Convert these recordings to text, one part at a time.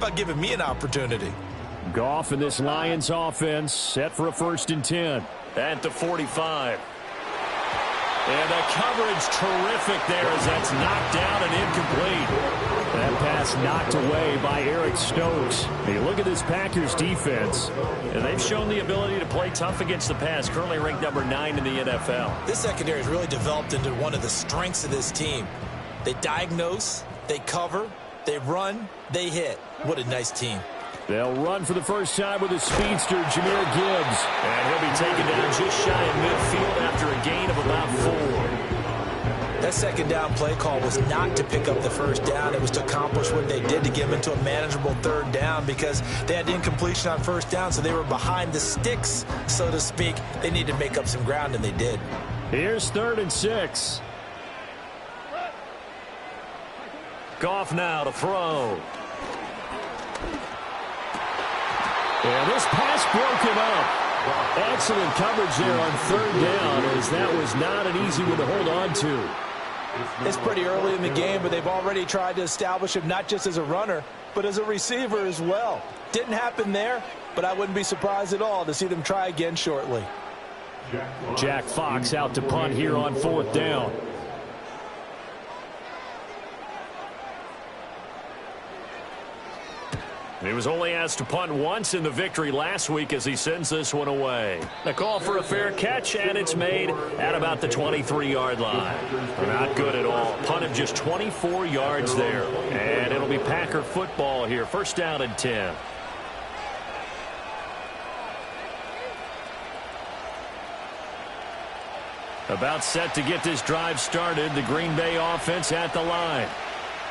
about giving me an opportunity? Goff and this Lions offense set for a 1st and 10 at the 45. And the coverage terrific there as that's knocked down and incomplete. That pass knocked away by Eric Stokes. Hey, look at this Packers defense. And they've shown the ability to play tough against the pass, currently ranked number 9 in the NFL. This secondary has really developed into one of the strengths of this team. They diagnose, they cover, they run, they hit. What a nice team. They'll run for the first time with a speedster, Jahmyr Gibbs. And he'll be taken down just shy of midfield after a gain of about 4. That second down play call was not to pick up the first down. It was to accomplish what they did to get them into a manageable 3rd down because they had incompletion on 1st down, so they were behind the sticks, so to speak. They needed to make up some ground, and they did. Here's 3rd and 6. Goff now to throw. And this pass broken up. Excellent coverage there on 3rd down, as that was not an easy one to hold on to. It's pretty early in the game, but they've already tried to establish him not just as a runner, but as a receiver as well. Didn't happen there, but I wouldn't be surprised at all to see them try again shortly. Jack Fox out to punt here on 4th down. He was only asked to punt once in the victory last week as he sends this one away. A call for a fair catch, and it's made at about the 23-yard line. Not good at all. Punt of just 24 yards there. And it'll be Packer football here. 1st down and 10. About set to get this drive started. The Green Bay offense at the line.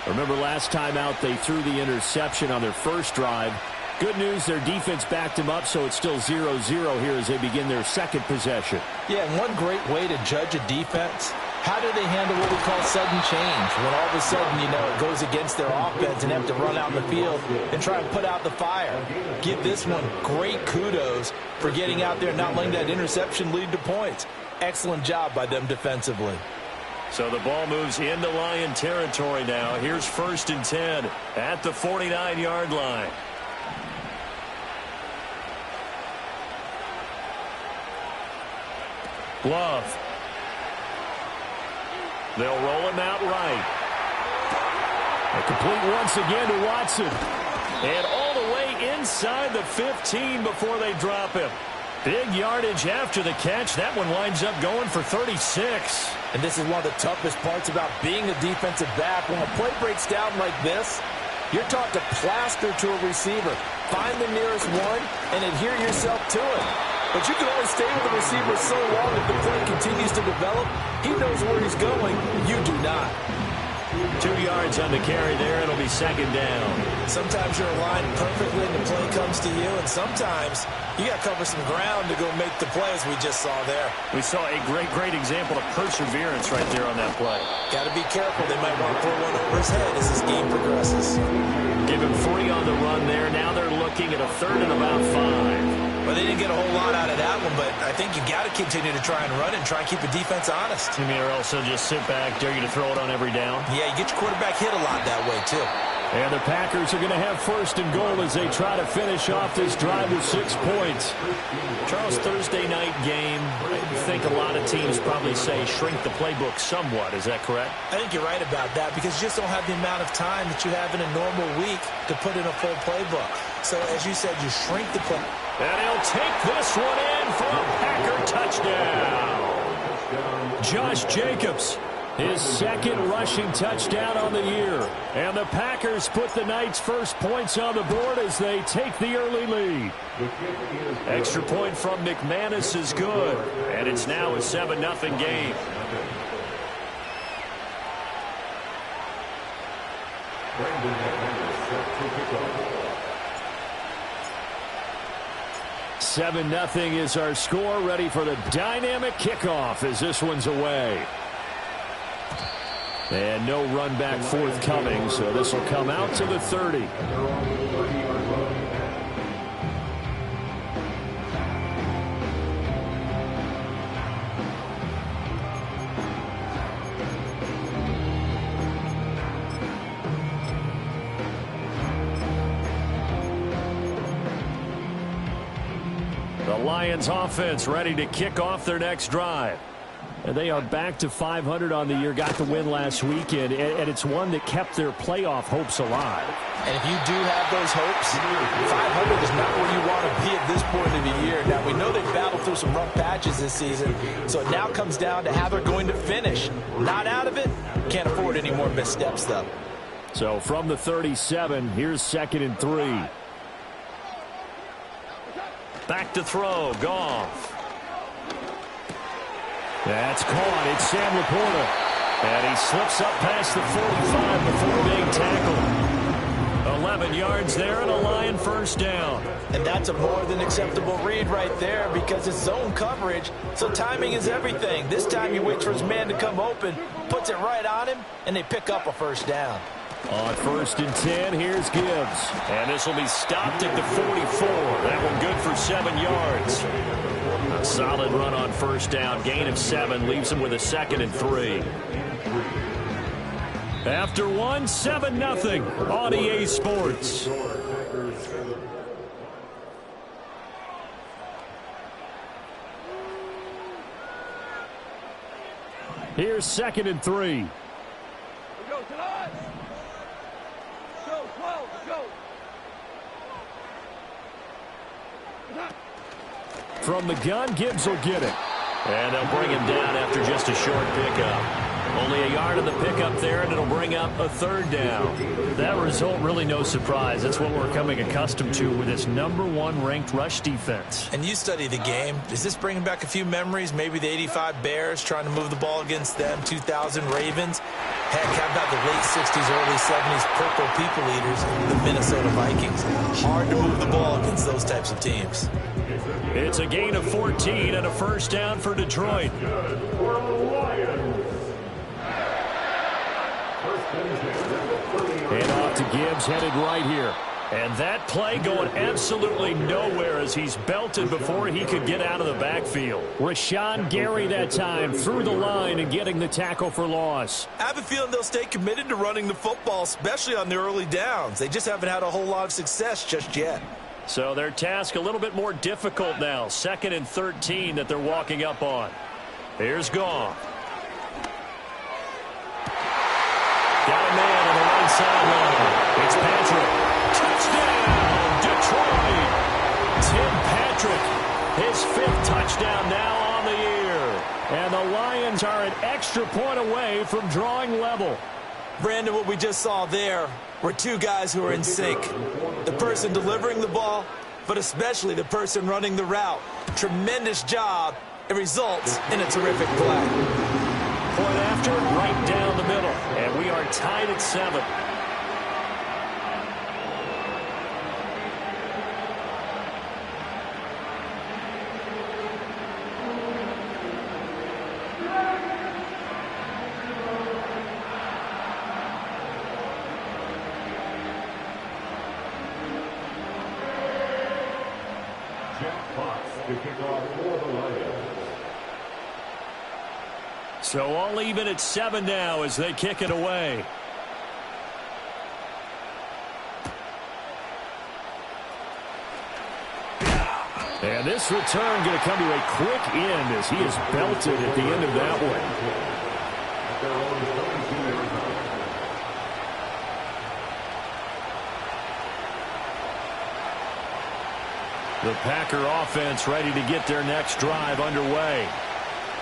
Remember last time out they threw the interception on their first drive. Good news, their defense backed them up, so it's still 0-0 here as they begin their 2nd possession. Yeah, and one great way to judge a defense, how do they handle what we call sudden change? When all of a sudden, you know, it goes against their offense and have to run out in the field and try and put out the fire. Give this one great kudos for getting out there and not letting that interception lead to points. Excellent job by them defensively. So the ball moves into Lion territory now. Here's 1st and 10 at the 49-yard line. Love. They'll roll him out right. A complete once again to Watson. And all the way inside the 15 before they drop him. Big yardage after the catch. That one winds up going for 36. And this is one of the toughest parts about being a defensive back. When a play breaks down like this, you're taught to plaster to a receiver. Find the nearest one and adhere yourself to it. But you can only stay with the receiver so long if the play continues to develop. He knows where he's going. You do not. 2 yards on the carry there. It'll be 2nd down. Sometimes you're aligned perfectly and the play comes to you, and sometimes you got to cover some ground to go make the play, as we just saw there. We saw a great example of perseverance right there on that play. Got to be careful. They might want to throw one over his head as this game progresses. Give him 3 on the run there. Now they're looking at a 3rd and about 5. Well, they didn't get a whole lot out of that one, but I think you got to continue to try and run and try and keep the defense honest. You mean, or else they'll just sit back, dare you to throw it on every down? Yeah, you get your quarterback hit a lot that way, too. And the Packers are going to have 1st and goal as they try to finish off this drive with 6 points. Charles, Thursday night game, I think a lot of teams probably say shrink the playbook somewhat. Is that correct? I think you're right about that because you just don't have the amount of time that you have in a normal week to put in a full playbook. So, as you said, you shrink the play. And he'll take this one in for a Packer touchdown. Josh Jacobs, his 2nd rushing touchdown on the year. And the Packers put the Knights' first points on the board as they take the early lead. Extra point from McManus is good. And it's now a 7-0 game. Brandon McManus set to kick off. 7-0 is our score. Ready for the dynamic kickoff as this one's away. And no run back forthcoming, so this will come out to the 30. The Lions offense ready to kick off their next drive. And they are back to 500 on the year, got the win last weekend, and it's one that kept their playoff hopes alive. And if you do have those hopes, 500 is not where you want to be at this point of the year. Now, we know they've battled through some rough patches this season, so it now comes down to how they're going to finish. Not out of it, can't afford any more missteps, though. So from the 37, here's 2nd and 3. Back to throw, Goff. That's caught. It's Sam Laporta. And he slips up past the 45 before being tackled. 11 yards there and a Lion first down. And that's a more than acceptable read right there because it's zone coverage, so timing is everything. This time he waits for his man to come open, puts it right on him, and they pick up a first down. On 1st and 10, here's Gibbs. And this will be stopped at the 44. That one good for 7 yards. A solid run on first down. Gain of 7 leaves him with a 2nd and 3. After 1, 7-0 on EA Sports. Here's 2nd and 3. From the gun, Gibbs will get it. And they'll bring him down after just a short pickup. Only a yard on the pickup there, and it'll bring up a 3rd down. That result, really no surprise. That's what we're coming accustomed to with this #1 ranked rush defense. And you study the game. Is this bringing back a few memories? Maybe the 85 Bears trying to move the ball against them, 2000 Ravens. Heck, how about the late 60s, early 70s Purple People Eaters, the Minnesota Vikings? Hard to move the ball against those types of teams. It's a gain of 14 and a first down for Detroit. And off to Gibbs, headed right here. And that play going absolutely nowhere as he's belted before he could get out of the backfield. Rashawn Gary that time through the line and getting the tackle for loss. I have a feeling they'll stay committed to running the football, especially on the early downs. They just haven't had a whole lot of success just yet. So their task a little bit more difficult now. 2nd and 13 that they're walking up on. Here's Goff. Got a man on the right sideline. It's Patrick. Touchdown, Detroit. Tim Patrick, his 5th touchdown now on the year. And the Lions are an extra point away from drawing level. Brandon, what we just saw there were two guys who are in sync. The person delivering the ball, but especially the person running the route. Tremendous job. It results in a terrific play. Point after, right down the middle. And we are tied at 7. So all even at 7 now as they kick it away. And this return going to come to a quick end as he is belted at the end of that one. The Packer offense ready to get their next drive underway.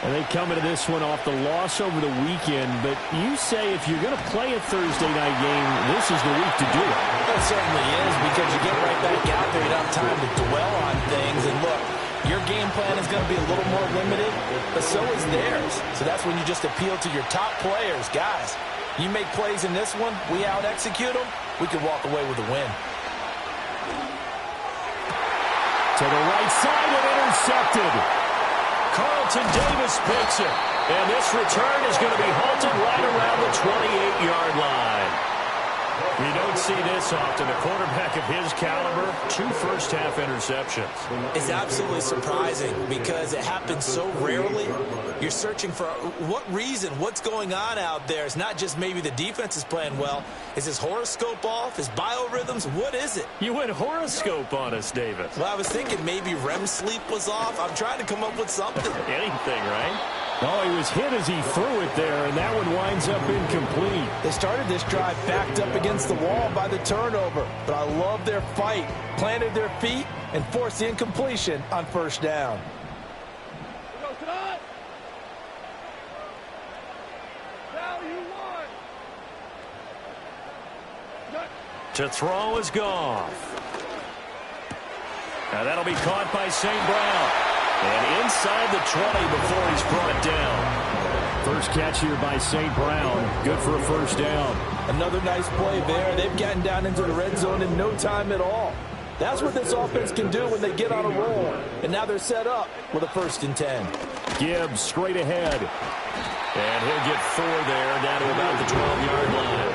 And they come into this one off the loss over the weekend, but you say if you're going to play a Thursday night game, this is the week to do it. It certainly is, because you get right back out there, you don't have time to dwell on things. And look, your game plan is going to be a little more limited, but so is theirs. So that's when you just appeal to your top players. Guys, you make plays in this one, we out-execute them, we can walk away with a win. To the right side and intercepted. Carlton Davis picks it. And this return is going to be halted right around the 28-yard line. You don't see this often. A quarterback of his caliber, 2 first-half interceptions. It's absolutely surprising because it happens so rarely. You're searching for what reason, what's going on out there. It's not just maybe the defense is playing well. Is his horoscope off? His biorhythms? What is it? You went horoscope on us, Davis. Well, I was thinking maybe REM sleep was off. I'm trying to come up with something. Anything, right? Oh, he was hit as he threw it there, and that one winds up incomplete. They started this drive backed up against the wall by the turnover, but I love their fight. Planted their feet and forced the incompletion on first down. To throw is Goff. Now that'll be caught by St. Brown. And inside the 20 before he's brought down. First catch here by St. Brown. Good for a first down. Another nice play there. They've gotten down into the red zone in no time at all. That's what this offense can do when they get on a roll. And now they're set up with a 1st and 10. Gibbs straight ahead. And he'll get 4 there down to about the 12-yard line.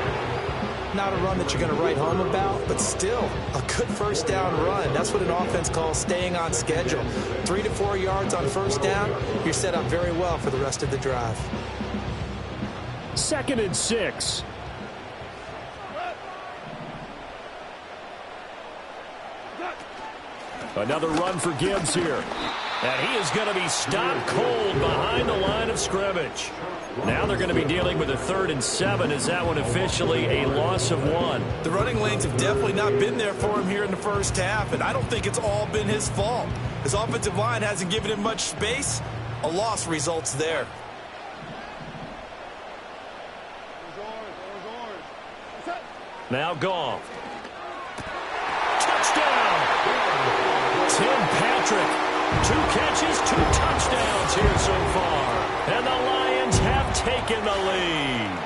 Not a run that you're going to write home about, but still a good first down run. That's what an offense calls staying on schedule. 3 to 4 yards on first down, you're set up very well for the rest of the drive. 2nd and 6. Another run for Gibbs here. And he is going to be stopped cold behind the line of scrimmage. Now they're going to be dealing with a 3rd and 7. Is that one officially a loss of 1? The running lanes have definitely not been there for him here in the first half, and I don't think it's all been his fault. His offensive line hasn't given him much space. A loss results there. Now Goff. Touchdown! Tim Patrick. 2 catches, 2 touchdowns here so far. And the Lions have taken the lead.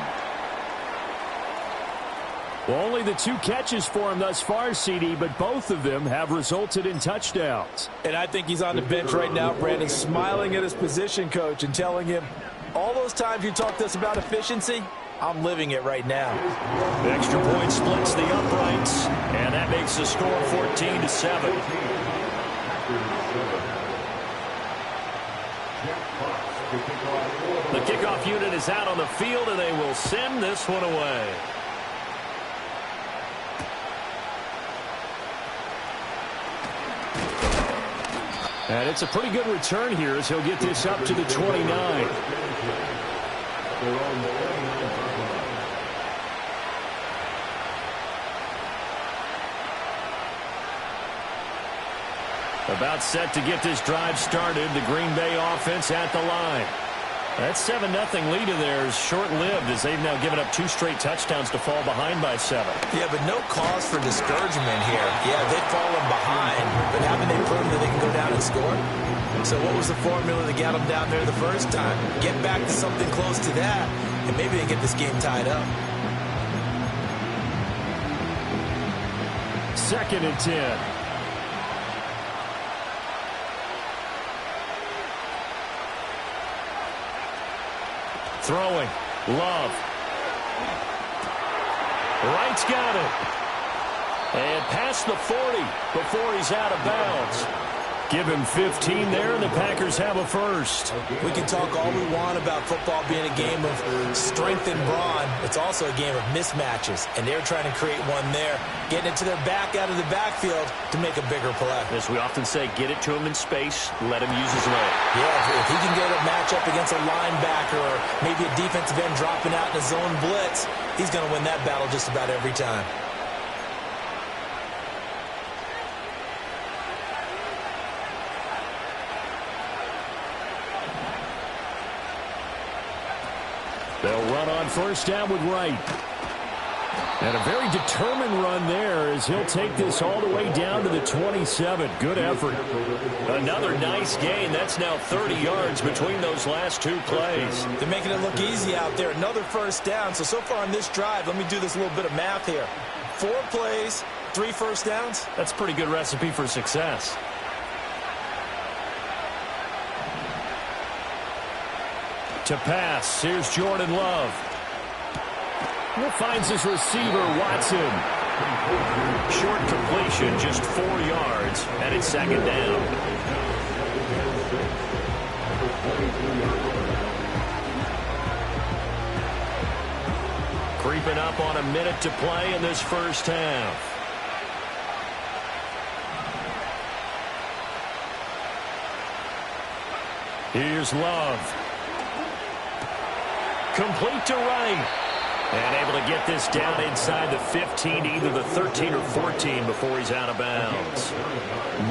Well, only the 2 catches for him thus far, CD, but both of them have resulted in touchdowns. And I think he's on the bench right now, Brandon, smiling at his position coach and telling him, all those times you talked to us about efficiency, I'm living it right now. The extra point splits the uprights, and that makes the score 14-7. The kickoff unit is out on the field, and they will send this one away. And it's a pretty good return here as he'll get this up to the 29. About set to get this drive started. The Green Bay offense at the line. That 7-0 lead of theirs short-lived as they've now given up 2 straight touchdowns to fall behind by 7. Yeah, but no cause for discouragement here. Yeah, they've fallen behind, but haven't they proven that they can go down and score? So what was the formula that got them down there the first time? Get back to something close to that, and maybe they get this game tied up. 2nd and 10. Throwing. Love. Wright's got it. And past the 40 before he's out of bounds. Give him 15 there, and the Packers have a first. We can talk all we want about football being a game of strength and brawn. It's also a game of mismatches, and they're trying to create one there, getting it to their back out of the backfield to make a bigger play. As we often say, get it to him in space, let him use his leg. Yeah, if he can get a matchup against a linebacker or maybe a defensive end dropping out in a zone blitz, he's going to win that battle just about every time. They'll run on first down with Wright. And a very determined run there as he'll take this all the way down to the 27. Good effort. Another nice gain. That's now 30 yards between those last 2 plays. They're making it look easy out there. Another first down. So far on this drive, let me do this little bit of math here. 4 plays, 3 first downs. That's a pretty good recipe for success. To pass, here's Jordan Love. Finds his receiver, Watson. Short completion, just 4 yards, and it's second down. Creeping up on a minute to play in this first half. Here's Love. Complete to Wright. And able to get this down inside the 15, either the 13 or 14 before he's out of bounds.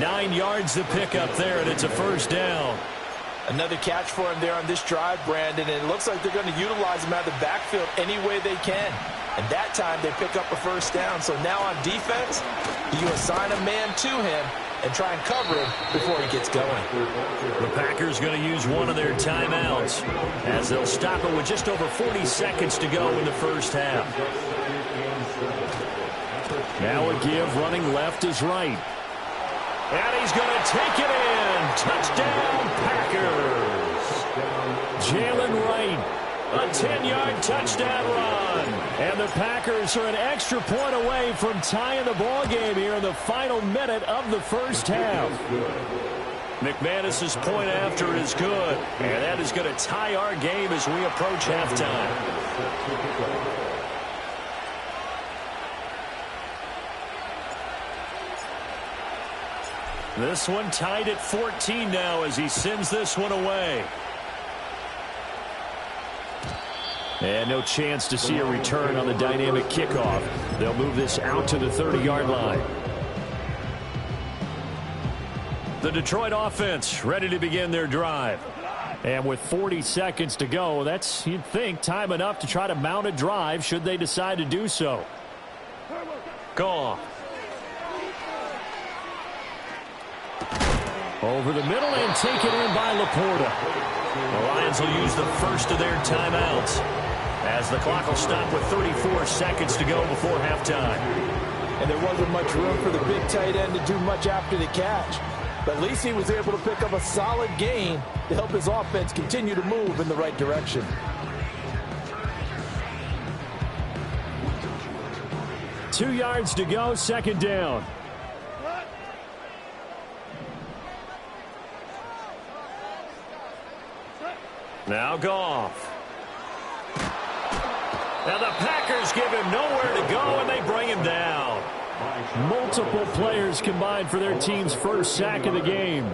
9 yards to pick up there, and it's a first down. Another catch for him there on this drive, Brandon, and it looks like they're going to utilize him out of the backfield any way they can. And that time they pick up a first down. So now on defense, you assign a man to him and try and cover him before he gets going. The Packers going to use one of their timeouts as they'll stop it with just over 40 seconds to go in the first half. Now a give, running left is Wright. And he's going to take it in. Touchdown, Packers. Jalen Wright. A 10-yard touchdown run. And the Packers are an extra point away from tying the ball game here in the final minute of the first half. McManus's point after is good. And that is going to tie our game as we approach halftime. This one tied at 14 now as he sends this one away. And no chance to see a return on the dynamic kickoff. They'll move this out to the 30-yard line. The Detroit offense ready to begin their drive. And with 40 seconds to go, that's, you'd think, time enough to try to mount a drive should they decide to do so. Goff. Over the middle and taken in by Laporta. The Lions will use the first of their timeouts as the clock will stop with 34 seconds to go before halftime. And there wasn't much room for the big tight end to do much after the catch. But at least he was able to pick up a solid gain to help his offense continue to move in the right direction. Two yards to go, second down. Now Goff. Now the Packers give him nowhere to go, and they bring him down. Multiple players combined for their team's first sack of the game.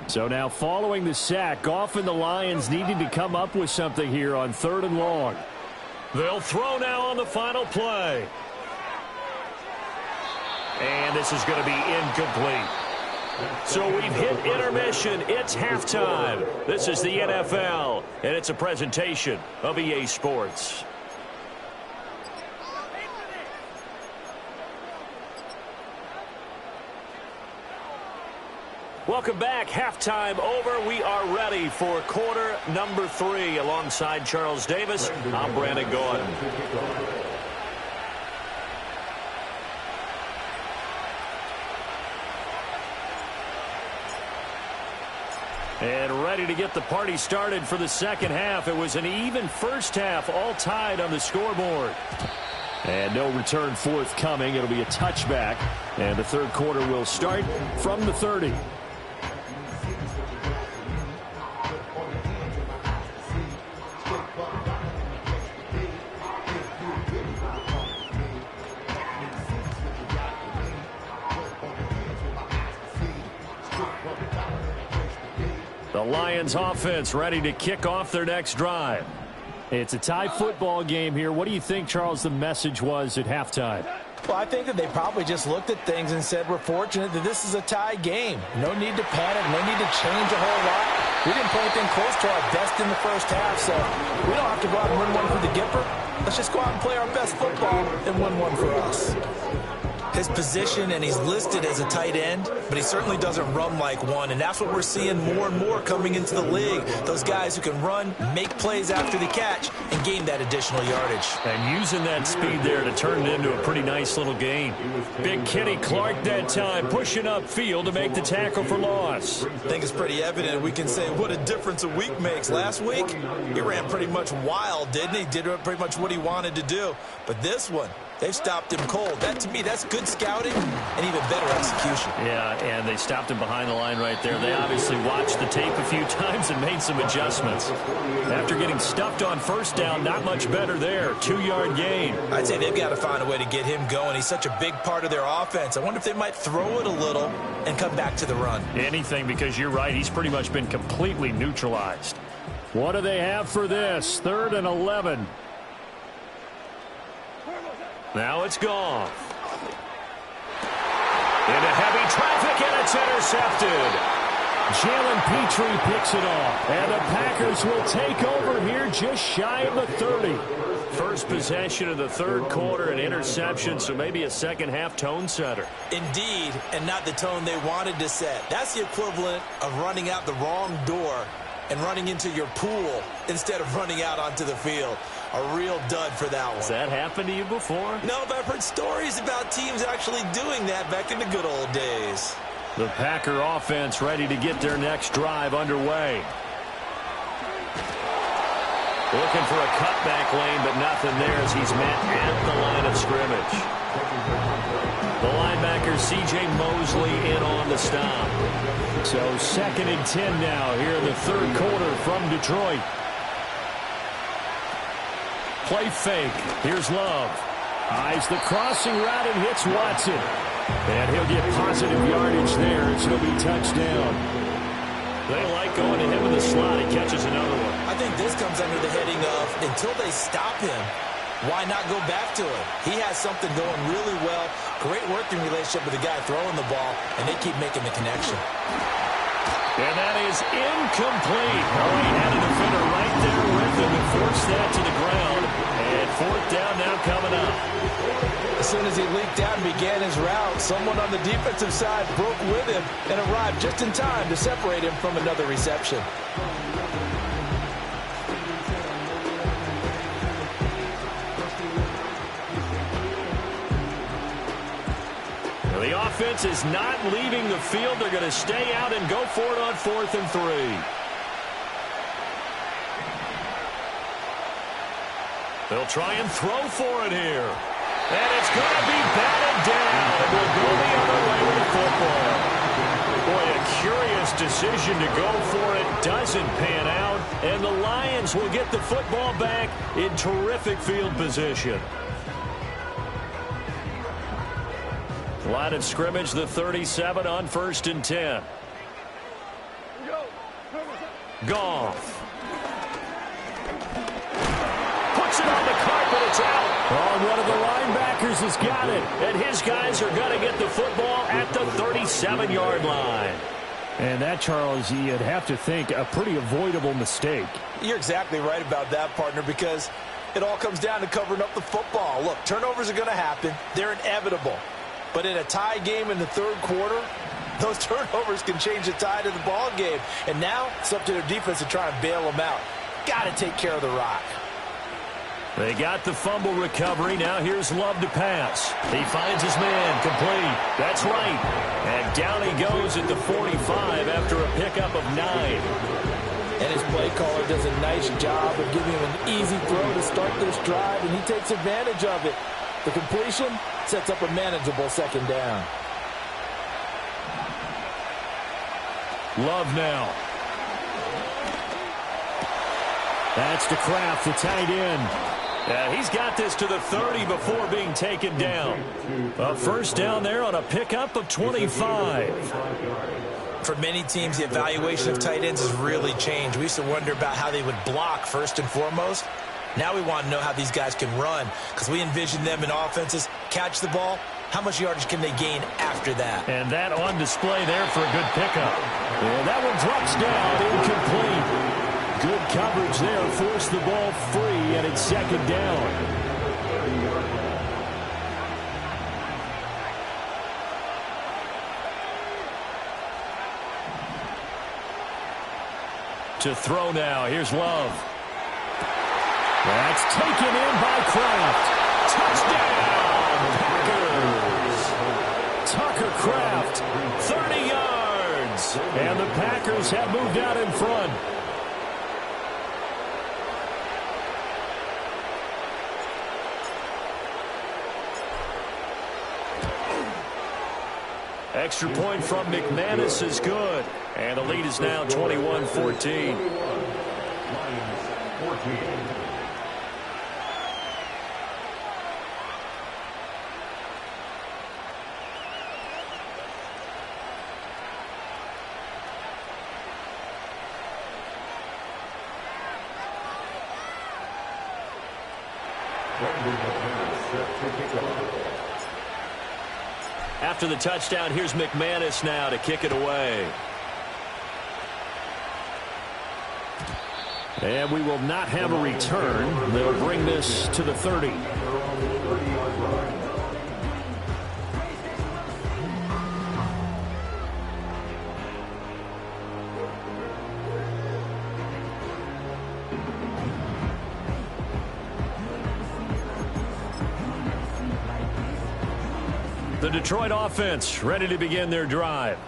So now following the sack, Goff and the Lions needing to come up with something here on 3rd and long. They'll throw now on the final play. And this is going to be incomplete. So we've hit intermission. It's halftime. This is the NFL, and it's a presentation of EA Sports. Welcome back. Halftime over. We are ready for quarter number 3. Alongside Charles Davis, I'm Brandon Gordon. And ready to get the party started for the second half. It was an even first half, all tied on the scoreboard. And no return forthcoming. It'll be a touchback. And the third quarter will start from the 30. The Lions offense ready to kick off their next drive. It's a tie football game here. What do you think, Charles, the message was at halftime? Well, I think that they probably just looked at things and said, we're fortunate that this is a tie game. No need to panic. No need to change a whole lot. We didn't play anything close to our best in the first half, so we don't have to go out and win one for the Gipper. Let's just go out and play our best football and win one for us. his position, and he's listed as a tight end, but he certainly doesn't run like one, and that's what we're seeing more and more coming into the league. Those guys who can run, make plays after the catch, and gain that additional yardage. And using that speed there to turn it into a pretty nice little gain. Big Kenny Clark that time, pushing upfield to make the tackle for loss. I think it's pretty evident. We can say what a difference a week makes. Last week, he ran pretty much wild, didn't he? Did pretty much what he wanted to do. But this one, they've stopped him cold. That, to me, that's good scouting and even better execution. Yeah, and they stopped him behind the line right there. They obviously watched the tape a few times and made some adjustments. After getting stuffed on first down, not much better there. 2-yard gain. I'd say they've got to find a way to get him going. He's such a big part of their offense. I wonder if they might throw it a little and come back to the run. Anything, because you're right. He's pretty much been completely neutralized. What do they have for this? 3rd and 11. Now it's gone. Into heavy traffic, and it's intercepted. Jalen Petrie picks it off. And the Packers will take over here just shy of the 30. First possession of the third quarter, an interception, so maybe a second-half tone setter. Indeed, and not the tone they wanted to set. That's the equivalent of running out the wrong door and running into your pool instead of running out onto the field. A real dud for that one. Has that happened to you before? No, but I've heard stories about teams actually doing that back in the good old days. The Packer offense ready to get their next drive underway. Looking for a cutback lane, but nothing there as he's met at the line of scrimmage. The linebacker, C.J. Mosley, in on the stop. So 2nd and 10 now here in the third quarter from Detroit. Play fake. Here's Love. Eyes the crossing route and hits Watson. And he'll get positive yardage there as he'll be touched down. They like going to him in the slot. He catches another one. I think this comes under the heading of until they stop him, why not go back to him? He has something going really well. Great working relationship with the guy throwing the ball, and they keep making the connection. And that is incomplete. Oh, he had a defender right there with him and forced that to the ground. And 4th down now coming up. As soon as he leaked out and began his route, someone on the defensive side broke with him and arrived just in time to separate him from another reception. The offense is not leaving the field. They're going to stay out and go for it on 4th and 3. They'll try and throw for it here. And it's going to be batted down. It will go the other way with the football. Boy, a curious decision to go for it. Doesn't pan out. And the Lions will get the football back in terrific field position. Line of scrimmage, the 37 on 1st and 10. Goff. Puts it on the carpet, it's out. Oh, one of the linebackers has got it. And his guys are going to get the football at the 37-yard line. And that, Charles, you'd have to think a pretty avoidable mistake. You're exactly right about that, partner, because it all comes down to covering up the football. Look, turnovers are going to happen. They're inevitable. But in a tie game in the third quarter, those turnovers can change the tide of the ball game. And now it's up to their defense to try and bail them out. Got to take care of the rock. They got the fumble recovery. Now here's Love to pass. He finds his man complete. That's right. And down he goes at the 45 after a pickup of 9. And his play caller does a nice job of giving him an easy throw to start this drive, and he takes advantage of it. The completion sets up a manageable 2nd down. Love now. That's to Kraft, the tight end. Yeah, he's got this to the 30 before being taken down. A 1st down there on a pickup of 25. For many teams, the evaluation of tight ends has really changed. We used to wonder about how they would block first and foremost. Now we want to know how these guys can run, because we envision them in offenses catch the ball. How much yardage can they gain after that? And that on display there for a good pickup. And that one drops down, incomplete. Good coverage there, forced the ball free, and it's 2nd down. To throw now. Here's Love. That's taken in by Kraft. Touchdown, Packers. Tucker Kraft, 30 yards. And the Packers have moved out in front. Extra point from McManus is good. And the lead is now 21-14. After the touchdown, here's McManus now to kick it away. And we will not have a return. They'll bring this to the 30. The Detroit offense ready to begin their drive.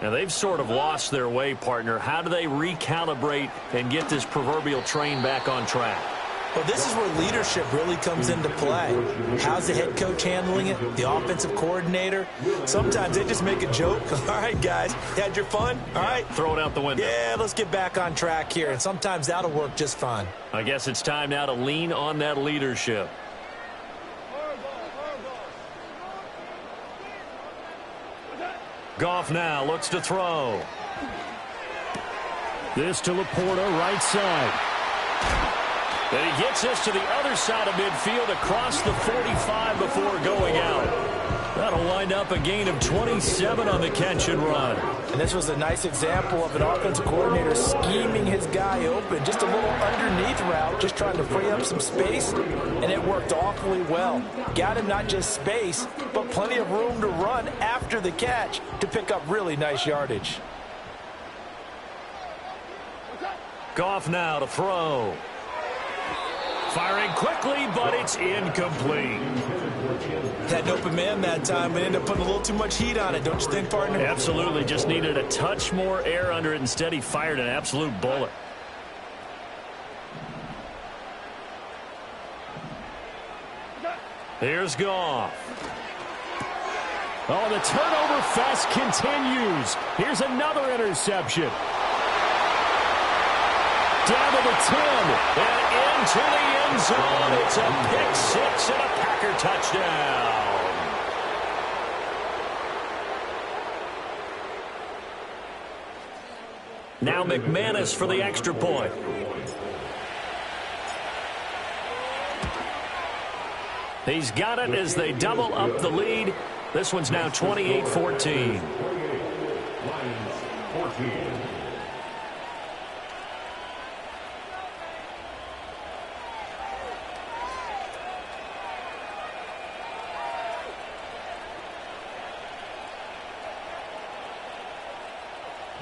Now, they've sort of lost their way, partner. How do they recalibrate and get this proverbial train back on track? Well, this is where leadership really comes into play. How's the head coach handling it? The offensive coordinator? Sometimes they just make a joke. All right, guys, had your fun? All right. Throw it out the window. Yeah, let's get back on track here. And sometimes that'll work just fine. I guess it's time now to lean on that leadership. Goff now looks to throw. This to Laporta, right side. And he gets this to the other side of midfield across the 45 before going out. That'll wind up a gain of 27 on the catch and run. And this was a nice example of an offensive coordinator scheming his guy open. Just a little underneath route, just trying to free up some space, and it worked awfully well. Got him not just space, but plenty of room to run after the catch to pick up really nice yardage. Goff now to throw. Firing quickly, but it's incomplete. Had an open man that time, but ended up putting a little too much heat on it, don't you think, partner? Absolutely. Just needed a touch more air under it. Instead, he fired an absolute bullet. Here's Goff. Oh, the turnover fest continues. Here's another interception. Down to the 10. And into the end zone. It's a pick six and a Packer touchdown. Now McManus for the extra point. He's got it as they double up the lead. This one's now 28-14.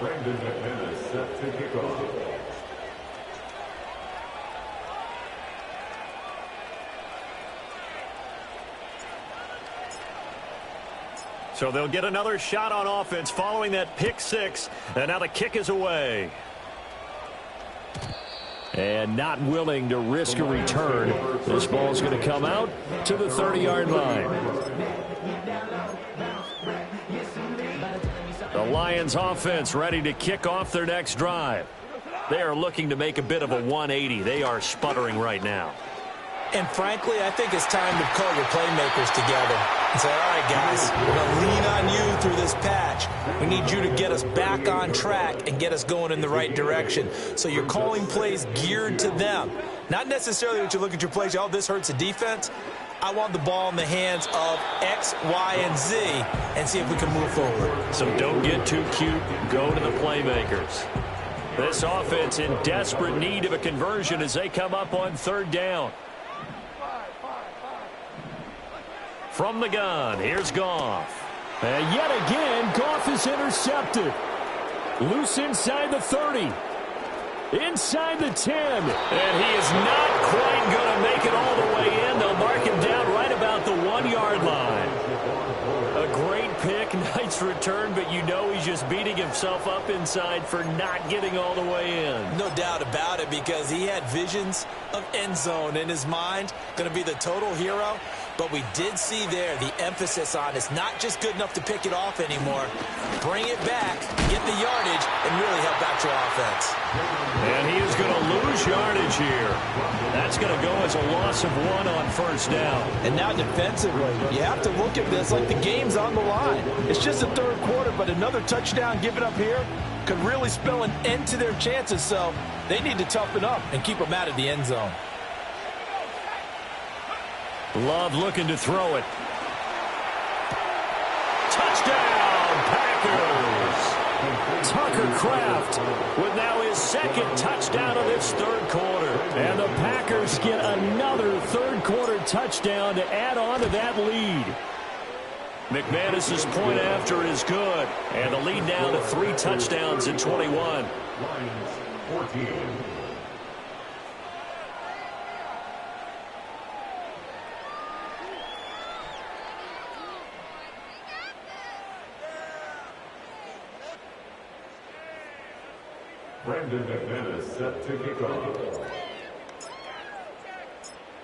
Brandon McManus set to kick off. So they'll get another shot on offense following that pick six. And now the kick is away. And not willing to risk a return. This ball's going to come out to the 30-yard line. The Lions offense ready to kick off their next drive. They are looking to make a bit of a 180. They are sputtering right now. And frankly, I think it's time to call your playmakers together and say, all right, guys, we're going to lean on you through this patch. We need you to get us back on track and get us going in the right direction. So you're calling plays geared to them. Not necessarily that you look at your plays, oh, this hurts the defense. I want the ball in the hands of X, Y, and Z and see if we can move forward. So don't get too cute. Go to the playmakers. This offense in desperate need of a conversion as they come up on third down. From the gun, here's Goff. And yet again, Goff is intercepted. Loose inside the 30. inside the 10. And he is not quite going to make it all the way in. They'll mark him down right about the 1-yard line. A great pick, nice return, but you know he's just beating himself up inside for not getting all the way in. No doubt about it, because he had visions of end zone in his mind. Going to be the total hero. But we did see there the emphasis on it's not just good enough to pick it off anymore. Bring it back, get the yardage, and really help out your offense. And he is going to lose yardage here. That's going to go as a loss of 1 on first down. And now defensively, you have to look at this like the game's on the line. It's just the third quarter, but another touchdown given up here could really spell an end to their chances. So they need to toughen up and keep them out of the end zone. Love looking to throw it. Touchdown, Packers! Tucker Kraft with now his second touchdown of this third quarter. And the Packers get another third quarter touchdown to add on to that lead. McManus's point after is good. And the lead now to 3 touchdowns in 21. Lions 14. Brandon McManus set to kick off.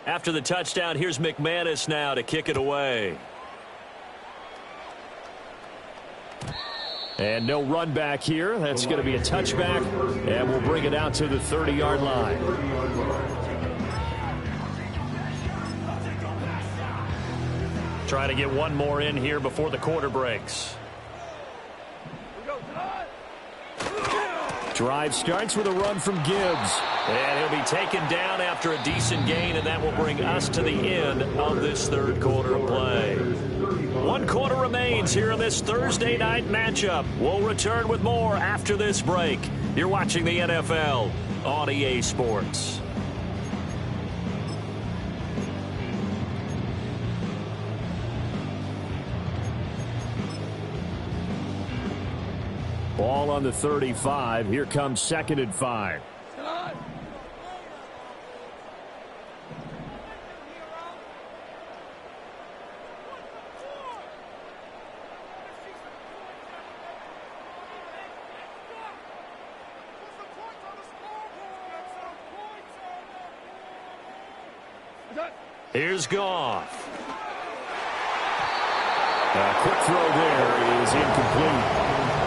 After the touchdown, here's McManus now to kick it away. And no run back here. That's going to be a touchback, and we'll bring it out to the 30-yard line. Try to get one more in here before the quarter breaks. Drive starts with a run from Gibbs. And he'll be taken down after a decent gain, and that will bring us to the end of this third quarter of play. 1 quarter remains here in this Thursday night matchup. We'll return with more after this break. You're watching the NFL on EA Sports. Ball on the 35. Here comes 2nd and 5. Here's Goff. A quick throw there is incomplete.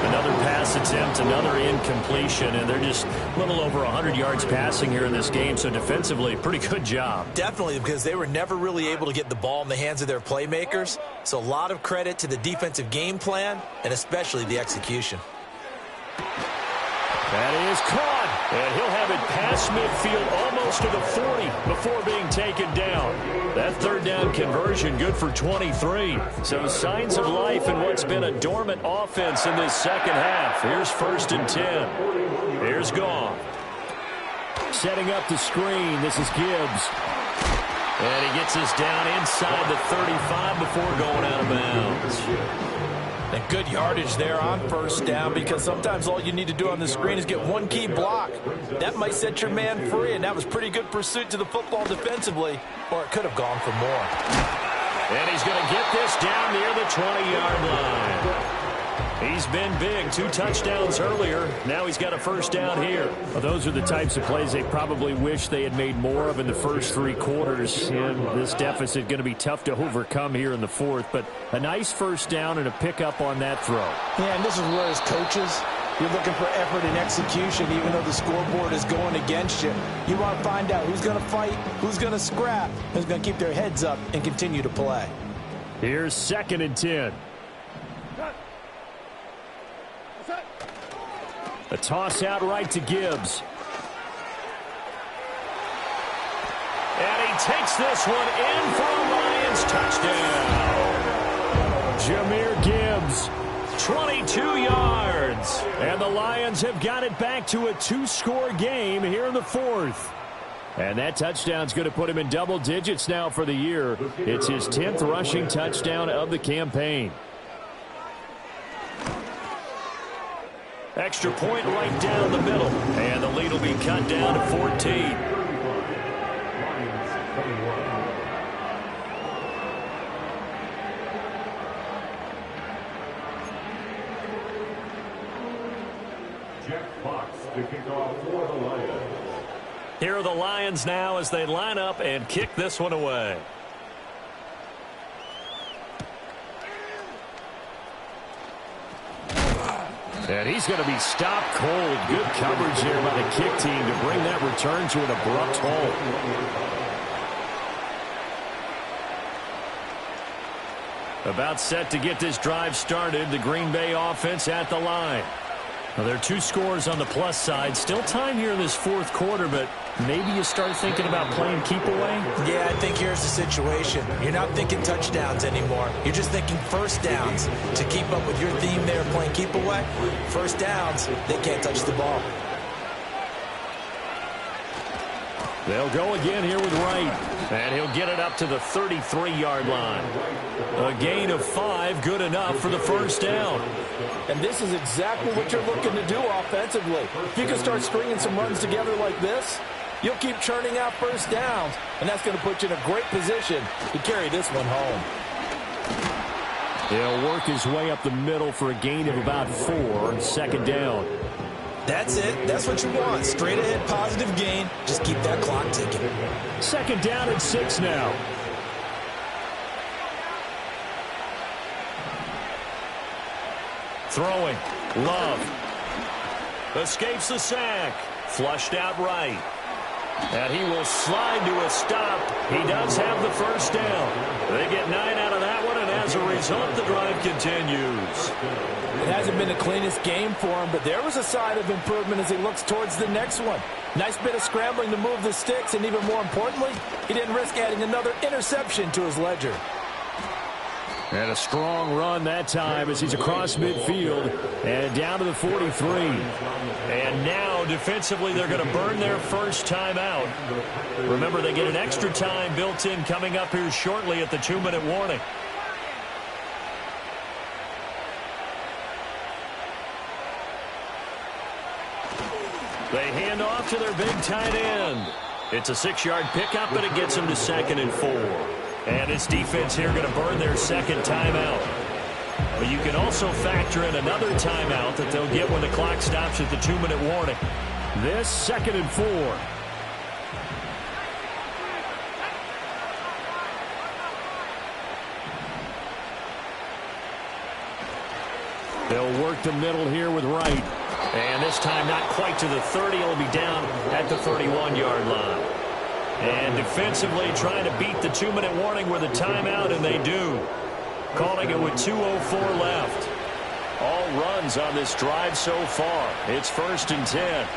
Another pass attempt, another incompletion, and they're just a little over 100 yards passing here in this game, so defensively, pretty good job. Definitely, because they were never really able to get the ball in the hands of their playmakers, so a lot of credit to the defensive game plan and especially the execution. That is caught, and he'll have it past midfield almost to the 40 before being taken down. That third down conversion good for 23. So signs of life in what's been a dormant offense in this second half. Here's 1st and 10. Here's Goff. Setting up the screen. This is Gibbs. And he gets us down inside the 35 before going out of bounds. And good yardage there on 1st down, because sometimes all you need to do on the screen is get one key block. That might set your man free, and that was pretty good pursuit to the football defensively, or it could have gone for more. And he's going to get this down near the 20-yard line. He's been big. 2 touchdowns earlier. Now he's got a 1st down here. Well, those are the types of plays they probably wish they had made more of in the first 3 quarters. And this deficit going to be tough to overcome here in the 4th. But a nice 1st down and a pickup on that throw. Yeah, and this is where as coaches, you're looking for effort and execution, even though the scoreboard is going against you. You want to find out who's going to fight, who's going to scrap, who's going to keep their heads up and continue to play. Here's 2nd and 10. A toss out right to Gibbs. And he takes this one in for a Lions touchdown. Jahmyr Gibbs. 22 yards. And the Lions have got it back to a 2-score game here in the 4th. And that touchdown's going to put him in double digits now for the year. It's his 10th rushing touchdown of the campaign. Extra point right down the middle. And the lead will be cut down to 14. Jeff Fox to kick off for the Lions. Here are the Lions now as they line up and kick this one away. And he's going to be stopped cold. Good coverage here by the kick team to bring that return to an abrupt halt. About set to get this drive started. The Green Bay offense at the line. Well, there are 2 scores on the plus side. Still time here in this fourth quarter, but maybe you start thinking about playing keep away? Yeah, I think here's the situation. You're not thinking touchdowns anymore. You're just thinking first downs. To keep up with your theme there, playing keep away, first downs, they can't touch the ball. They'll go again here with Wright. And he'll get it up to the 33-yard line. A gain of 5, good enough for the first down. And this is exactly what you're looking to do offensively. If you can start stringing some runs together like this, you'll keep churning out first downs, and that's going to put you in a great position to carry this one home. He'll work his way up the middle for a gain of about 4, second down. That's it. That's what you want. Straight ahead positive gain. Just keep that clock ticking. Second down and 6 now. Throwing. Love. Escapes the sack. Flushed out right. And he will slide to a stop. He does have the first down. They get 9 out of that one, and as a result, the drive continues. It hasn't been the cleanest game for him, but there was a sign of improvement as he looks towards the next one. Nice bit of scrambling to move the sticks, and even more importantly, he didn't risk adding another interception to his ledger. And a strong run that time as he's across midfield and down to the 43. And now, defensively, they're going to burn their first time out. Remember, they get an extra time built in coming up here shortly at the 2-minute warning. They hand off to their big tight end. It's a 6-yard pickup, but it gets them to 2nd and 4. And this defense here going to burn their second timeout. But you can also factor in another timeout that they'll get when the clock stops at the 2-minute warning. This 2nd and 4. They'll work the middle here with Wright. And this time not quite to the 30. It'll be down at the 31-yard line. And defensively trying to beat the 2-minute warning with a timeout, and they do. Calling it with 2:04 left. All runs on this drive so far. It's 1st and 10.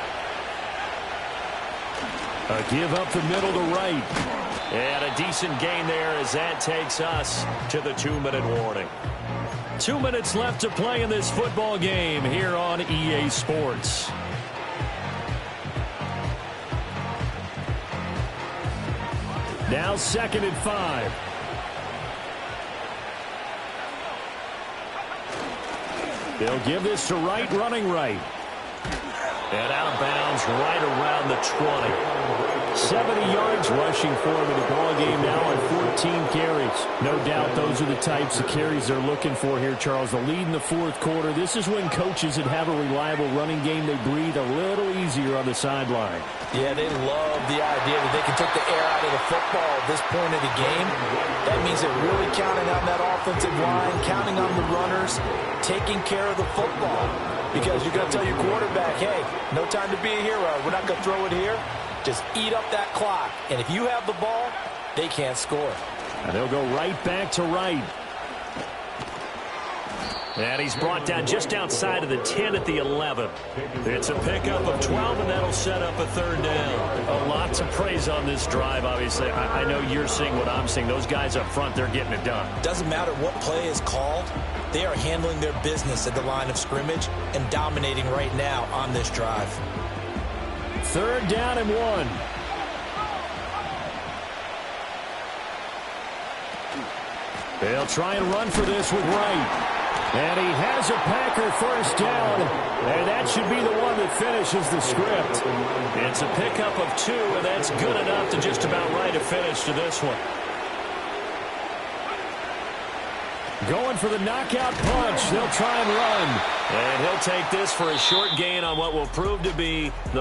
A give up the middle to Wright. And a decent gain there as that takes us to the 2-minute warning. 2 minutes left to play in this football game here on EA Sports. Now 2nd and 5. They'll give this to Wright, running right. And out of bounds right around the 20. 70 yards rushing for him in the ball game now on 14 carries. No doubt those are the types of carries they're looking for here, Charles. The lead in the fourth quarter. This is when coaches that have a reliable running game, they breathe a little easier on the sideline. Yeah, they love the idea that they can take the air out of the football at this point of the game. That means they're really counting on that offensive line, counting on the runners, taking care of the football. Because you're going to tell your quarterback, hey, no time to be a hero. We're not going to throw it here. Just eat up that clock. And if you have the ball, they can't score. And they'll go right back to Wright. And he's brought down just outside of the 10 at the 11. It's a pickup of 12, and that'll set up a 3rd down. A lot to praise on this drive, obviously. I know you're seeing what I'm seeing. Those guys up front, they're getting it done. Doesn't matter what play is called. They are handling their business at the line of scrimmage and dominating right now on this drive. 3rd down and 1. They'll try and run for this with Wright. And he has a Packer first down, and that should be the one that finishes the script. It's a pickup of 2, and that's good enough to just about write a finish to this one. Going for the knockout punch. They'll try and run. And he'll take this for a short gain on what will prove to be the